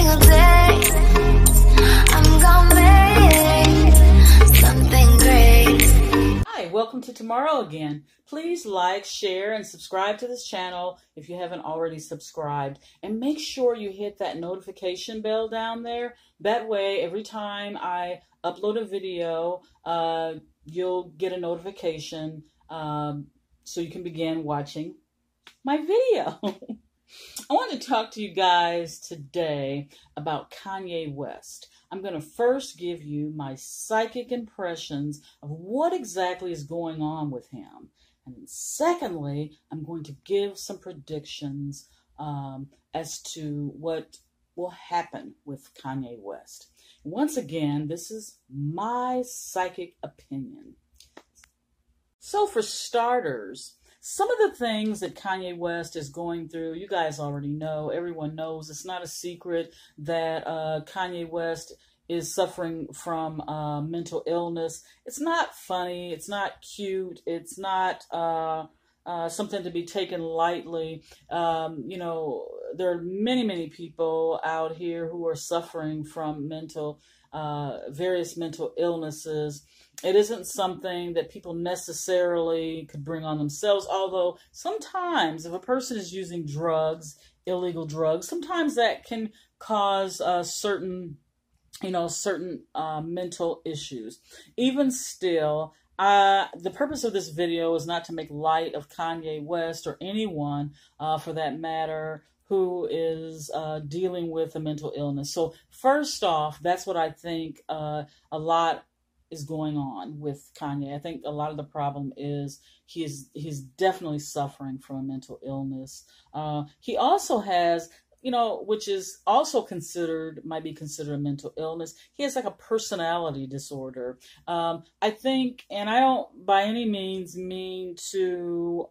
single day, I'm gonna make something great. Hi, welcome to Tomorrow Again. Please like, share, and subscribe to this channel if you haven't already subscribed. And make sure you hit that notification bell down there. That way, every time I upload a video, you'll get a notification so you can begin watching my video. I want to talk to you guys today about Kanye West. I'm going to first give you my psychic impressions of what exactly is going on with him. And then secondly, I'm going to give some predictions as to what will happen with Kanye West. Once again, this is my psychic opinion. So for starters, some of the things that Kanye West is going through, you guys already know. Everyone knows. It's not a secret that Kanye West is suffering from mental illness. It's not funny. It's not cute. It's not something to be taken lightly. You know, there are many people out here who are suffering from various mental illnesses. It isn't something that people necessarily could bring on themselves, although sometimes if a person is using drugs, illegal drugs, sometimes that can cause certain mental issues. Even still, the purpose of this video is not to make light of Kanye West or anyone, for that matter, who is dealing with a mental illness. So first off, that's what I think a lot is going on with Kanye. I think a lot of the problem is he's definitely suffering from a mental illness. He also has, which is also might be considered a mental illness. He has like a personality disorder. I think, and I don't by any means mean to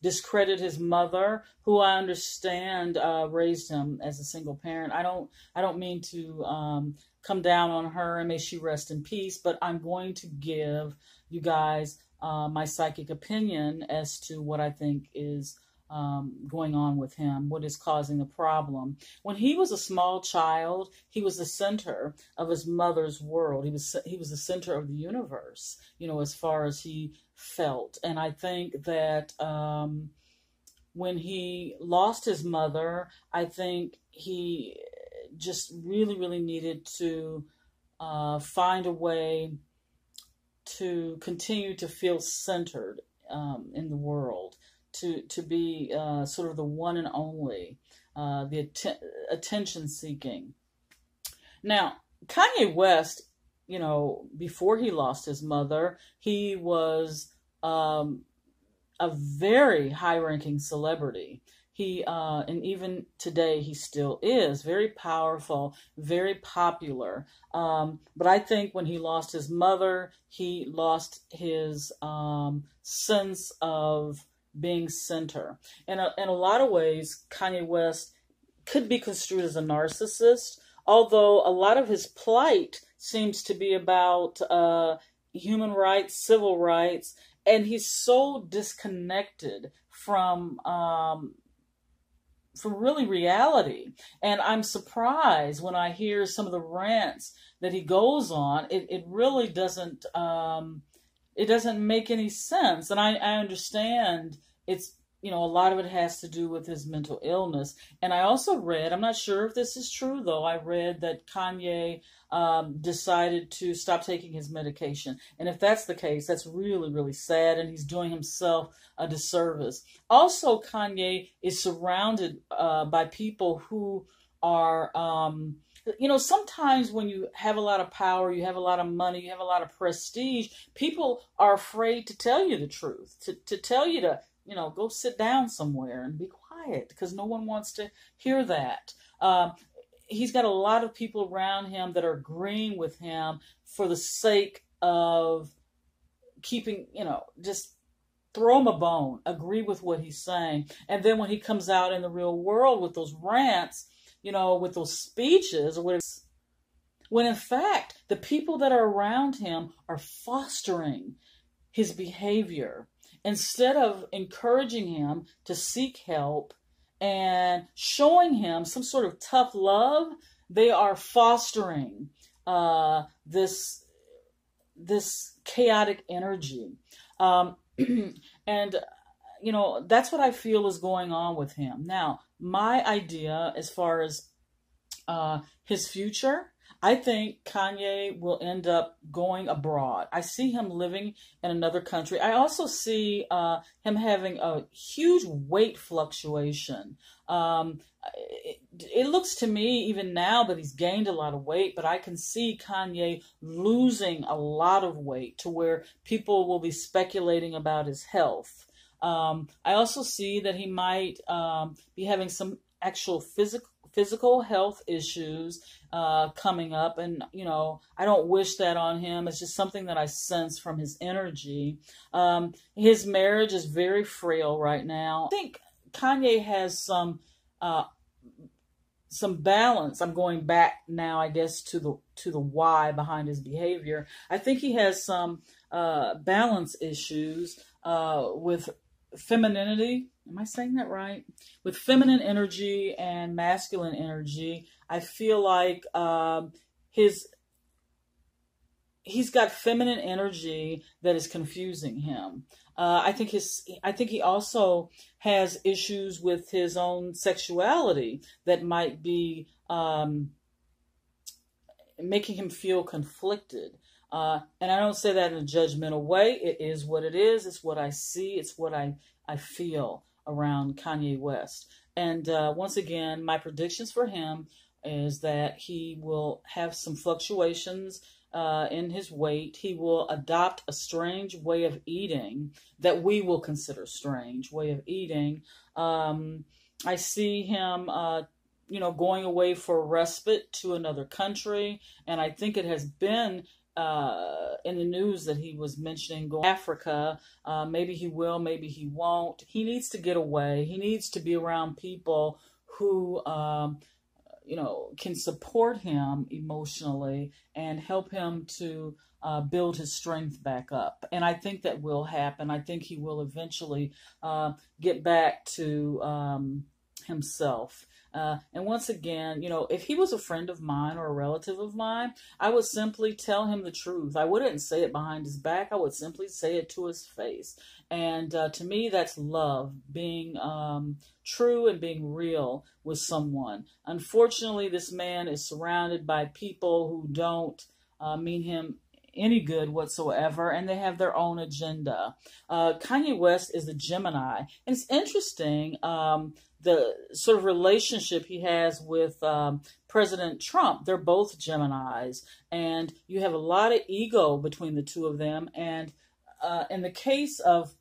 discredit his mother, who I understand raised him as a single parent. I don't mean to come down on her, and may she rest in peace, but I'm going to give you guys my psychic opinion as to what I think is going on with him, what is causing the problem. When he was a small child, he was the center of his mother's world. He was the center of the universe, as far as he felt. And I think that when he lost his mother, I think he just really needed to find a way to continue to feel centered in the world, to be sort of the one and only, the attention seeking. Now, Kanye West, before he lost his mother, he was a very high-ranking celebrity. He, and even today, he still is very powerful, very popular. But I think when he lost his mother, he lost his sense of being center. And in a lot of ways, Kanye West could be construed as a narcissist, although a lot of his plight seems to be about human rights, civil rights, and he's so disconnected from really reality. And I'm surprised when I hear some of the rants that he goes on. It really doesn't make any sense. And I understand it's, a lot of it has to do with his mental illness. And I also read, I'm not sure if this is true though, I read that Kanye decided to stop taking his medication. And if that's the case, that's really sad, and he's doing himself a disservice. Also, Kanye is surrounded by people who are, sometimes when you have a lot of power, you have a lot of money, you have a lot of prestige, people are afraid to tell you the truth, to tell you to, go sit down somewhere and be quiet, because no one wants to hear that. He's got a lot of people around him that are agreeing with him for the sake of keeping, just throw him a bone, agree with what he's saying. And then when he comes out in the real world with those rants, with those speeches, or whatever, when in fact, the people that are around him are fostering his behavior instead of encouraging him to seek help and showing him some sort of tough love, they are fostering this chaotic energy. And that's what I feel is going on with him. Now, my idea as far as his future, I think Kanye will end up going abroad. I see him living in another country. I also see him having a huge weight fluctuation. It looks to me, even now, that he's gained a lot of weight, but I can see Kanye losing a lot of weight to where people will be speculating about his health. I also see that he might be having some actual physical health issues coming up, and I don't wish that on him. It's just something that I sense from his energy. His marriage is very frail right now. I think Kanye has some balance. I'm going back now, I guess, to the why behind his behavior. I think he has some balance issues with femininity. Am I saying that right? With feminine energy and masculine energy. I feel like he's got feminine energy that is confusing him. I think he also has issues with his own sexuality that might be making him feel conflicted. And I don't say that in a judgmental way. It is what it is. It's what I see. It's what I feel around Kanye West. And once again, my predictions for him is that he will have some fluctuations in his weight. He will adopt a strange way of eating that we will consider strange way of eating. I see him, going away for respite to another country. And I think it has been in the news that he was mentioning going to Africa. Maybe he will, maybe he won't. He needs to get away. He needs to be around people who, can support him emotionally and help him to build his strength back up. And I think that will happen. I think he will eventually get back to himself. And once again, if he was a friend of mine or a relative of mine, I would simply tell him the truth. I wouldn't say it behind his back. I would simply say it to his face. And to me, that's love, being true and being real with someone. Unfortunately, this man is surrounded by people who don't mean him any good whatsoever, and they have their own agenda. Kanye West is a Gemini, and it's interesting the sort of relationship he has with President Trump. They're both Geminis, and you have a lot of ego between the two of them. And in the case of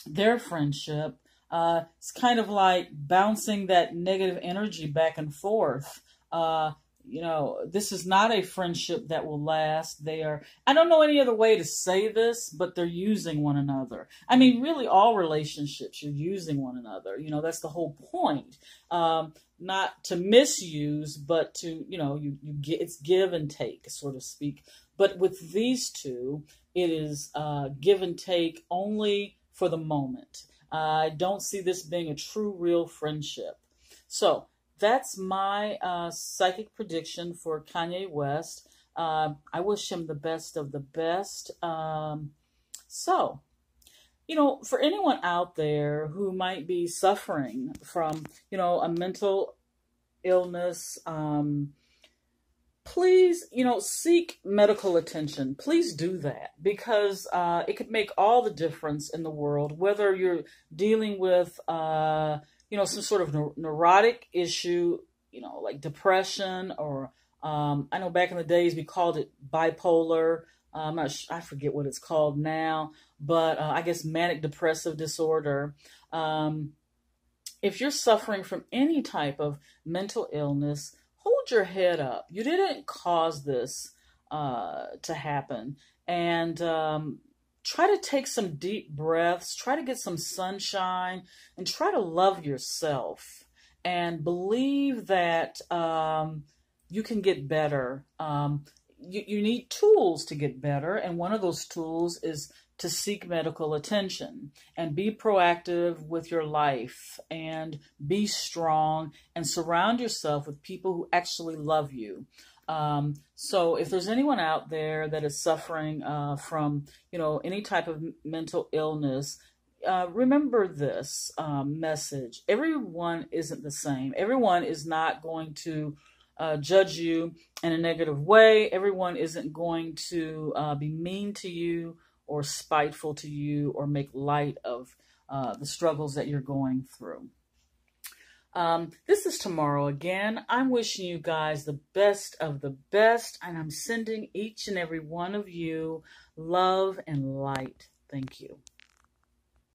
their friendship, it's kind of like bouncing that negative energy back and forth. This is not a friendship that will last. I don't know any other way to say this, but they're using one another. I mean, really all relationships, you're using one another. That's the whole point. Not to misuse, but to, it's give and take, so to speak. But with these two, it is give and take only for the moment. I don't see this being a true, real friendship. So, that's my psychic prediction for Kanye West. I wish him the best of the best. For anyone out there who might be suffering from, a mental illness, please, seek medical attention. Please do that, because it could make all the difference in the world, whether you're dealing with some sort of neurotic issue, like depression, or I know back in the days we called it bipolar. I'm not sure, I forget what it's called now, but I guess manic depressive disorder. If you're suffering from any type of mental illness, hold your head up. You didn't cause this to happen, and try to take some deep breaths, try to get some sunshine, and try to love yourself and believe that you can get better. You need tools to get better, and one of those tools is to seek medical attention and be proactive with your life and be strong and surround yourself with people who actually love you. So if there's anyone out there that is suffering from, any type of mental illness, remember this message. Everyone isn't the same. Everyone is not going to judge you in a negative way. Everyone isn't going to be mean to you or spiteful to you or make light of the struggles that you're going through. This is Tomorrow again. I'm wishing you guys the best of the best, and I'm sending each and every one of you love and light. Thank you.